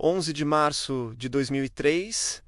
11 de março de 2003,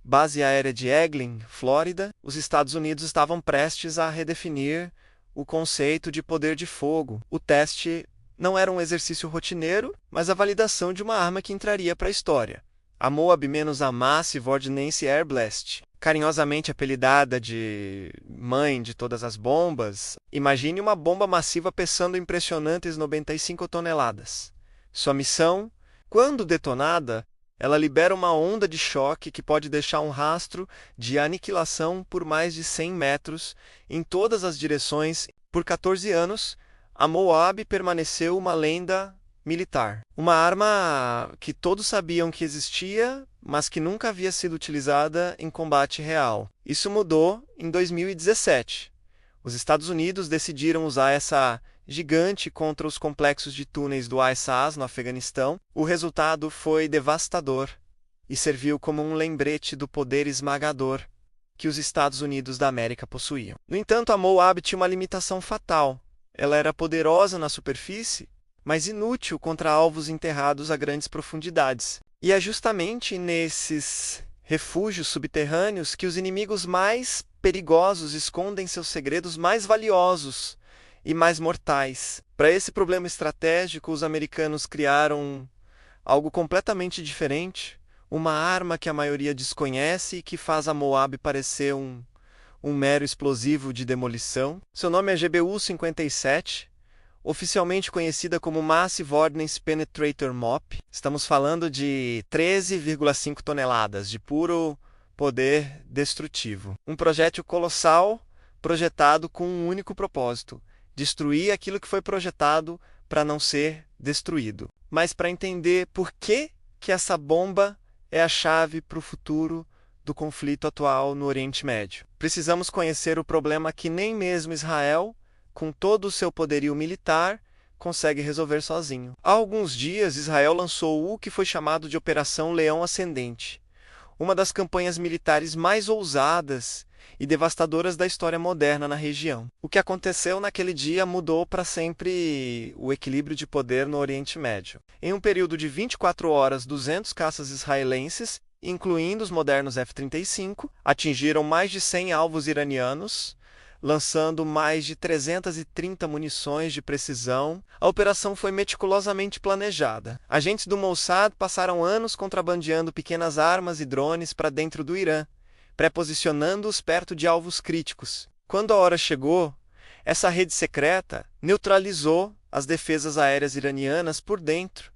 base aérea de Eglin, Flórida, os Estados Unidos estavam prestes a redefinir o conceito de poder de fogo. O teste não era um exercício rotineiro, mas a validação de uma arma que entraria para a história. A Moab-A Massive Ordnance Air Blast, carinhosamente apelidada de mãe de todas as bombas, imagine uma bomba massiva pesando impressionantes 95 toneladas. Sua missão? Quando detonada, ela libera uma onda de choque que pode deixar um rastro de aniquilação por mais de 100 metros em todas as direções. Por 14 anos, a Moab permaneceu uma lenda militar. Uma arma que todos sabiam que existia, mas que nunca havia sido utilizada em combate real. Isso mudou em 2017. Os Estados Unidos decidiram usar essa gigante contra os complexos de túneis do ISAF no Afeganistão. O resultado foi devastador e serviu como um lembrete do poder esmagador que os Estados Unidos da América possuíam. No entanto, a Moab tinha uma limitação fatal. Ela era poderosa na superfície, mas inútil contra alvos enterrados a grandes profundidades. E é justamente nesses refúgios subterrâneos que os inimigos mais perigosos escondem seus segredos mais valiosos e mais mortais. Para esse problema estratégico, os americanos criaram algo completamente diferente, uma arma que a maioria desconhece e que faz a Moab parecer um mero explosivo de demolição. Seu nome é GBU-57, oficialmente conhecida como Massive Ordnance Penetrator MOP. Estamos falando de 13,5 toneladas de puro poder destrutivo. Um projétil colossal, projetado com um único propósito: destruir aquilo que foi projetado para não ser destruído. Mas para entender por que essa bomba é a chave para o futuro do conflito atual no Oriente Médio, precisamos conhecer o problema que nem mesmo Israel, com todo o seu poderio militar, consegue resolver sozinho. Há alguns dias, Israel lançou o que foi chamado de Operação Leão Ascendente, uma das campanhas militares mais ousadas e devastadoras da história moderna na região. O que aconteceu naquele dia mudou para sempre o equilíbrio de poder no Oriente Médio. Em um período de 24 horas, 200 caças israelenses, incluindo os modernos F-35, atingiram mais de 100 alvos iranianos, lançando mais de 330 munições de precisão. A operação foi meticulosamente planejada. Agentes do Mossad passaram anos contrabandeando pequenas armas e drones para dentro do Irã, pré-posicionando-os perto de alvos críticos. Quando a hora chegou, essa rede secreta neutralizou as defesas aéreas iranianas por dentro,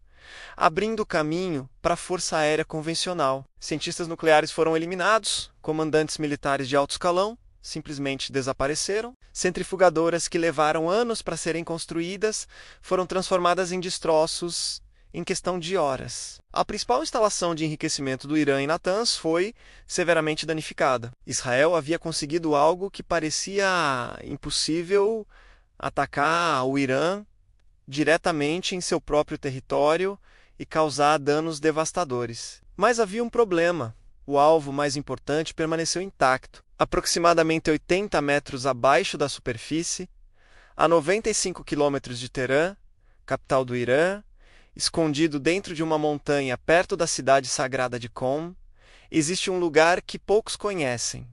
abrindo caminho para a força aérea convencional. Cientistas nucleares foram eliminados, comandantes militares de alto escalão simplesmente desapareceram. Centrifugadoras que levaram anos para serem construídas foram transformadas em destroços em questão de horas. A principal instalação de enriquecimento do Irã em Natanz foi severamente danificada. Israel havia conseguido algo que parecia impossível: atacar o Irã diretamente em seu próprio território e causar danos devastadores. Mas havia um problema. O alvo mais importante permaneceu intacto. Aproximadamente 80 metros abaixo da superfície, a 95 quilômetros de Teherã, capital do Irã, escondido dentro de uma montanha perto da cidade sagrada de Qom, existe um lugar que poucos conhecem: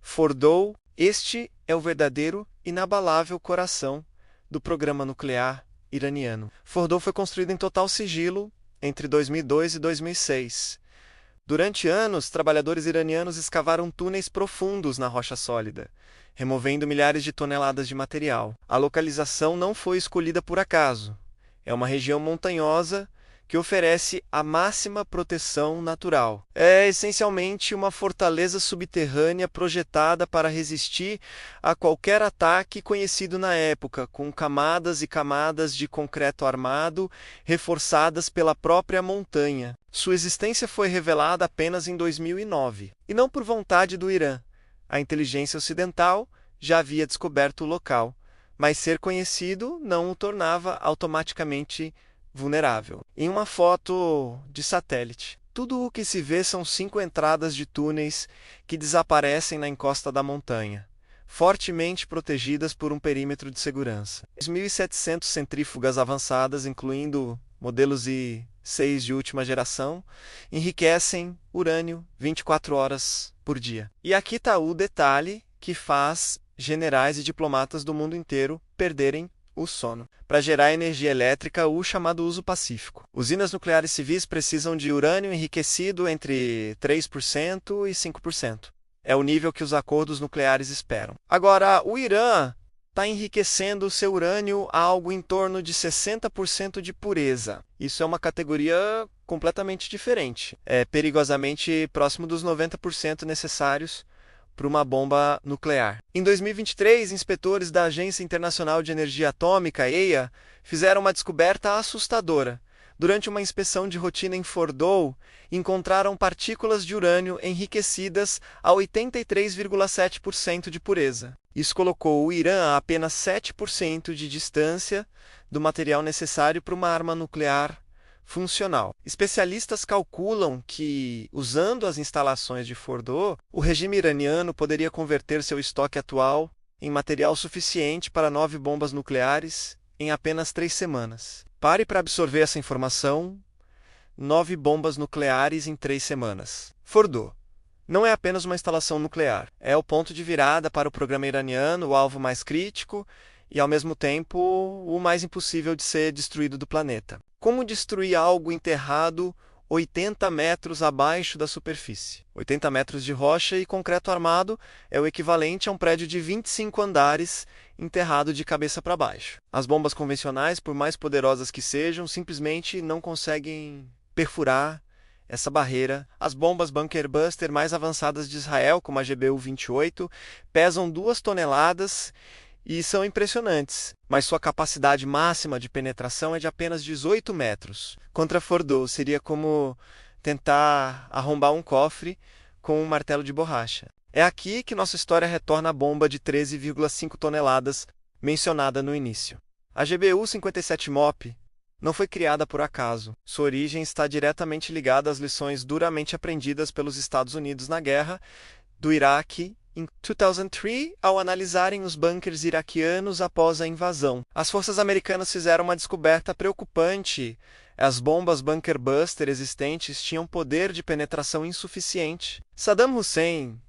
Fordow. Este é o verdadeiro, inabalável coração do programa nuclear iraniano. Fordow foi construído em total sigilo entre 2002 e 2006. Durante anos, trabalhadores iranianos escavaram túneis profundos na rocha sólida, removendo milhares de toneladas de material. A localização não foi escolhida por acaso. É uma região montanhosa que oferece a máxima proteção natural. É essencialmente uma fortaleza subterrânea projetada para resistir a qualquer ataque conhecido na época, com camadas e camadas de concreto armado reforçadas pela própria montanha. Sua existência foi revelada apenas em 2009, e não por vontade do Irã. A inteligência ocidental já havia descoberto o local, mas ser conhecido não o tornava automaticamente vulnerável. Em uma foto de satélite, tudo o que se vê são 5 entradas de túneis que desaparecem na encosta da montanha, fortemente protegidas por um perímetro de segurança. 2.700 centrífugas avançadas, incluindo modelos I-6 de última geração, enriquecem urânio 24 horas por dia. E aqui está o detalhe que faz generais e diplomatas do mundo inteiro perderem o sono. Para gerar energia elétrica, o chamado uso pacífico. Usinas nucleares civis precisam de urânio enriquecido entre 3% e 5%. É o nível que os acordos nucleares esperam. Agora, o Irã está enriquecendo seu urânio a algo em torno de 60% de pureza. Isso é uma categoria completamente diferente. É perigosamente próximo dos 90% necessários para uma bomba nuclear. Em 2023, inspetores da Agência Internacional de Energia Atômica, EIA, fizeram uma descoberta assustadora. Durante uma inspeção de rotina em Fordow, encontraram partículas de urânio enriquecidas a 83,7% de pureza. Isso colocou o Irã a apenas 7% de distância do material necessário para uma arma nuclear funcional. Especialistas calculam que, usando as instalações de Fordow, o regime iraniano poderia converter seu estoque atual em material suficiente para 9 bombas nucleares em apenas 3 semanas. Pare para absorver essa informação: 9 bombas nucleares em 3 semanas. Fordow não é apenas uma instalação nuclear, é o ponto de virada para o programa iraniano, o alvo mais crítico e, ao mesmo tempo, o mais impossível de ser destruído do planeta. Como destruir algo enterrado 80 metros abaixo da superfície? 80 metros de rocha e concreto armado é o equivalente a um prédio de 25 andares enterrado de cabeça para baixo. As bombas convencionais, por mais poderosas que sejam, simplesmente não conseguem perfurar essa barreira. As bombas Bunker Buster mais avançadas de Israel, como a GBU-28, pesam 2 toneladas e são impressionantes, mas sua capacidade máxima de penetração é de apenas 18 metros. Contra Fordow seria como tentar arrombar um cofre com um martelo de borracha. É aqui que nossa história retorna à bomba de 13,5 toneladas mencionada no início. A GBU-57 MOP não foi criada por acaso. Sua origem está diretamente ligada às lições duramente aprendidas pelos Estados Unidos na guerra do Iraque em 2003, ao analisarem os bunkers iraquianos após a invasão. As forças americanas fizeram uma descoberta preocupante: as bombas Bunker Buster existentes tinham poder de penetração insuficiente. Saddam Hussein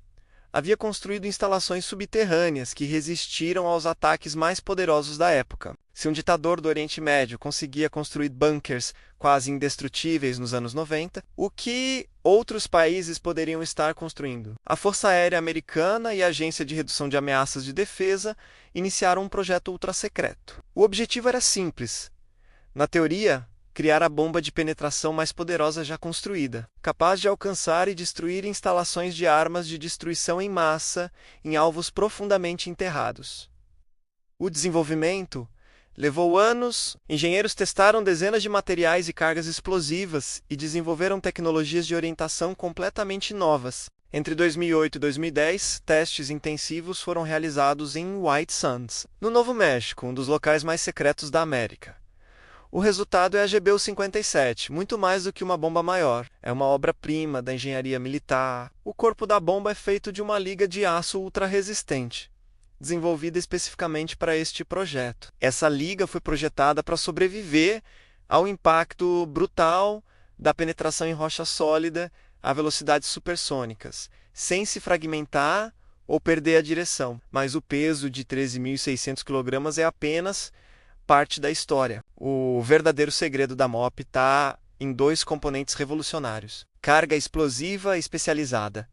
havia construído instalações subterrâneas que resistiram aos ataques mais poderosos da época. Se um ditador do Oriente Médio conseguia construir bunkers quase indestrutíveis nos anos 90, o que outros países poderiam estar construindo? A Força Aérea Americana e a Agência de Redução de Ameaças de Defesa iniciaram um projeto ultrasecreto. O objetivo era simples. Na teoria, criar a bomba de penetração mais poderosa já construída, capaz de alcançar e destruir instalações de armas de destruição em massa em alvos profundamente enterrados. O desenvolvimento levou anos. Engenheiros testaram dezenas de materiais e cargas explosivas e desenvolveram tecnologias de orientação completamente novas. Entre 2008 e 2010, testes intensivos foram realizados em White Sands, no Novo México, um dos locais mais secretos da América. O resultado é a GBU-57, muito mais do que uma bomba maior. É uma obra-prima da engenharia militar. O corpo da bomba é feito de uma liga de aço ultra-resistente, desenvolvida especificamente para este projeto. Essa liga foi projetada para sobreviver ao impacto brutal da penetração em rocha sólida a velocidades supersônicas, sem se fragmentar ou perder a direção. Mas o peso de 13.600 kg é apenas parte da história. O verdadeiro segredo da MOP está em 2 componentes revolucionários: carga explosiva especializada.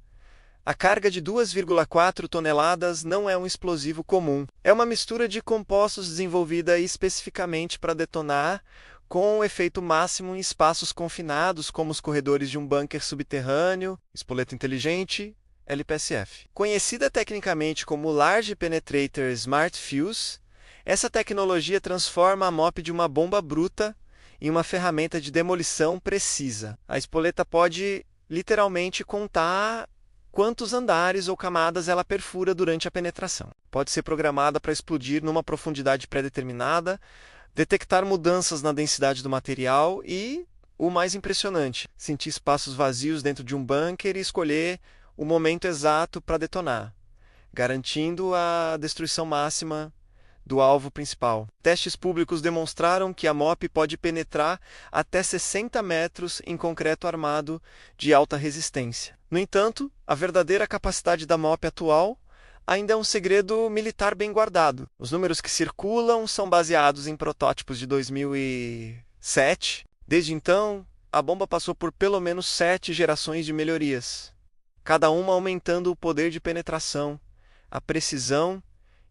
A carga de 2,4 toneladas não é um explosivo comum. É uma mistura de compostos desenvolvida especificamente para detonar com o efeito máximo em espaços confinados, como os corredores de um bunker subterrâneo, espoleta inteligente, LPSF. Conhecida tecnicamente como Large Penetrator Smart Fuse, essa tecnologia transforma a MOP de uma bomba bruta em uma ferramenta de demolição precisa. A espoleta pode literalmente contar quantos andares ou camadas ela perfura durante a penetração. Pode ser programada para explodir numa profundidade pré-determinada, detectar mudanças na densidade do material e, o mais impressionante, sentir espaços vazios dentro de um bunker e escolher o momento exato para detonar, garantindo a destruição máxima do alvo principal. Testes públicos demonstraram que a MOP pode penetrar até 60 metros em concreto armado de alta resistência. No entanto, a verdadeira capacidade da MOP atual ainda é um segredo militar bem guardado. Os números que circulam são baseados em protótipos de 2007. Desde então, a bomba passou por pelo menos 7 gerações de melhorias, cada uma aumentando o poder de penetração, a precisão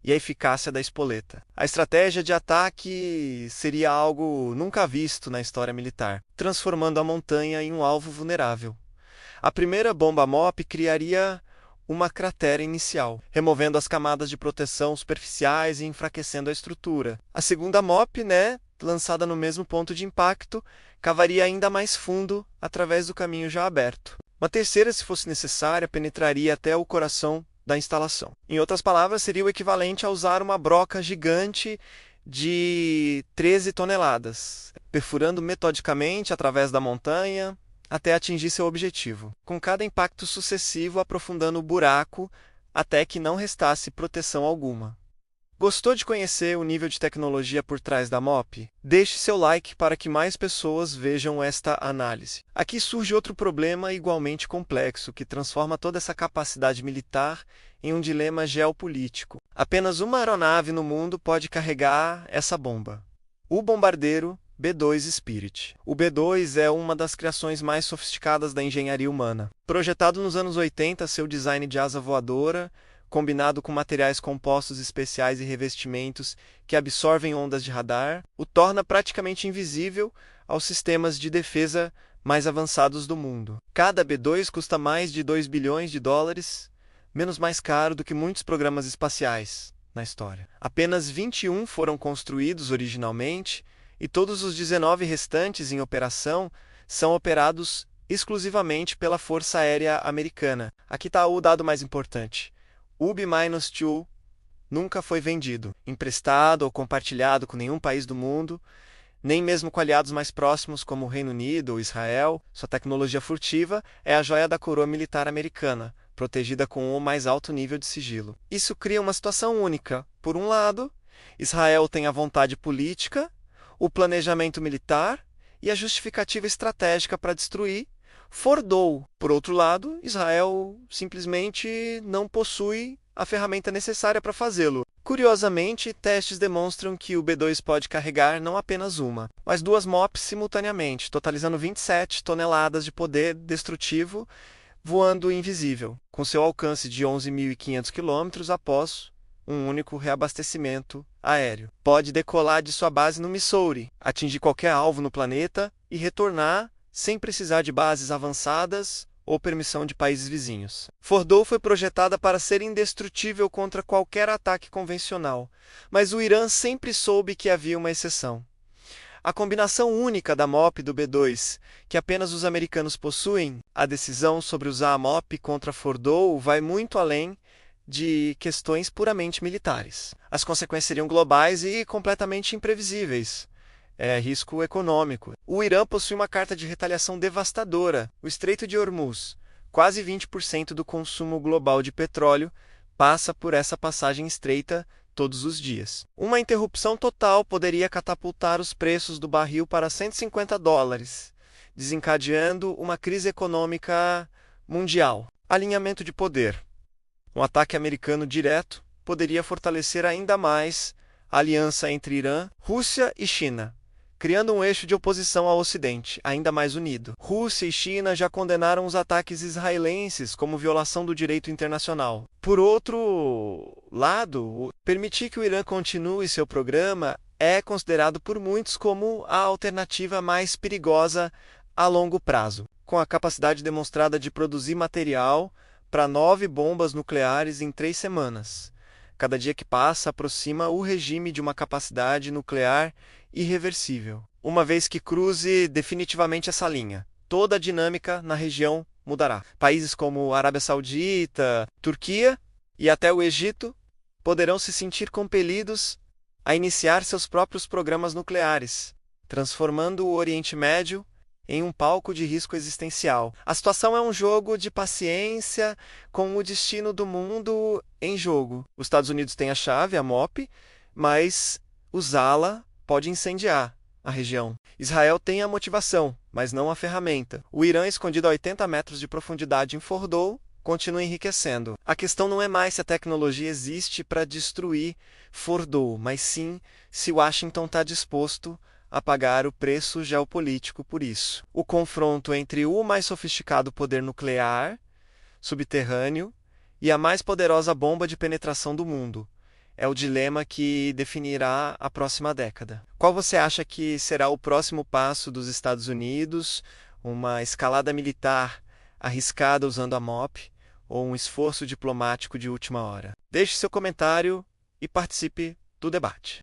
e a eficácia da espoleta. A estratégia de ataque seria algo nunca visto na história militar, transformando a montanha em um alvo vulnerável. A primeira bomba MOP criaria uma cratera inicial, removendo as camadas de proteção superficiais e enfraquecendo a estrutura. A segunda MOP, lançada no mesmo ponto de impacto, cavaria ainda mais fundo através do caminho já aberto. Uma terceira, se fosse necessária, penetraria até o coração da instalação. Em outras palavras, seria o equivalente a usar uma broca gigante de 13 toneladas, perfurando metodicamente através da montanha até atingir seu objetivo, com cada impacto sucessivo aprofundando o buraco até que não restasse proteção alguma. Gostou de conhecer o nível de tecnologia por trás da MOP? Deixe seu like para que mais pessoas vejam esta análise. Aqui surge outro problema igualmente complexo, que transforma toda essa capacidade militar em um dilema geopolítico. Apenas uma aeronave no mundo pode carregar essa bomba: o bombardeiro B-2 Spirit. O B-2 é uma das criações mais sofisticadas da engenharia humana. Projetado nos anos 80, seu design de asa voadora, combinado com materiais compostos especiais e revestimentos que absorvem ondas de radar, o torna praticamente invisível aos sistemas de defesa mais avançados do mundo. Cada B-2 custa mais de 2 bilhões de dólares, menos mais caro do que muitos programas espaciais na história. Apenas 21 foram construídos originalmente e todos os 19 restantes em operação são operados exclusivamente pela Força Aérea Americana. Aqui está o dado mais importante. O B-2 nunca foi vendido, emprestado ou compartilhado com nenhum país do mundo, nem mesmo com aliados mais próximos como o Reino Unido ou Israel. Sua tecnologia furtiva é a joia da coroa militar americana, protegida com o mais alto nível de sigilo. Isso cria uma situação única. Por um lado, Israel tem a vontade política, o planejamento militar e a justificativa estratégica para destruir Fordow. Por outro lado, Israel simplesmente não possui a ferramenta necessária para fazê-lo. Curiosamente, testes demonstram que o B-2 pode carregar não apenas uma, mas 2 MOPs simultaneamente, totalizando 27 toneladas de poder destrutivo, voando invisível, com seu alcance de 11.500 km após um único reabastecimento aéreo. Pode decolar de sua base no Missouri, atingir qualquer alvo no planeta e retornar sem precisar de bases avançadas ou permissão de países vizinhos. Fordow foi projetada para ser indestrutível contra qualquer ataque convencional, mas o Irã sempre soube que havia uma exceção. A combinação única da MOP e do B-2, que apenas os americanos possuem, a decisão sobre usar a MOP contra Fordow vai muito além de questões puramente militares. As consequências seriam globais e completamente imprevisíveis. Risco econômico. O Irã possui uma carta de retaliação devastadora. O Estreito de Hormuz, quase 20% do consumo global de petróleo, passa por essa passagem estreita todos os dias. Uma interrupção total poderia catapultar os preços do barril para $150, desencadeando uma crise econômica mundial. Alinhamento de poder. Um ataque americano direto poderia fortalecer ainda mais a aliança entre Irã, Rússia e China, criando um eixo de oposição ao Ocidente, ainda mais unido. Rússia e China já condenaram os ataques israelenses como violação do direito internacional. Por outro lado, permitir que o Irã continue seu programa é considerado por muitos como a alternativa mais perigosa a longo prazo, com a capacidade demonstrada de produzir material para 9 bombas nucleares em 3 semanas. Cada dia que passa aproxima o regime de uma capacidade nuclear irreversível. Uma vez que cruze definitivamente essa linha, toda a dinâmica na região mudará. Países como a Arábia Saudita, Turquia e até o Egito poderão se sentir compelidos a iniciar seus próprios programas nucleares, transformando o Oriente Médio em um palco de risco existencial. A situação é um jogo de paciência com o destino do mundo em jogo. Os Estados Unidos têm a chave, a MOP, mas usá-la pode incendiar a região. Israel tem a motivação, mas não a ferramenta. O Irã, escondido a 80 metros de profundidade em Fordow, continua enriquecendo. A questão não é mais se a tecnologia existe para destruir Fordow, mas sim se Washington está disposto a pagar o preço geopolítico por isso. O confronto entre o mais sofisticado poder nuclear subterrâneo e a mais poderosa bomba de penetração do mundo é o dilema que definirá a próxima década. Qual você acha que será o próximo passo dos Estados Unidos? Uma escalada militar arriscada usando a MOP ou um esforço diplomático de última hora? Deixe seu comentário e participe do debate.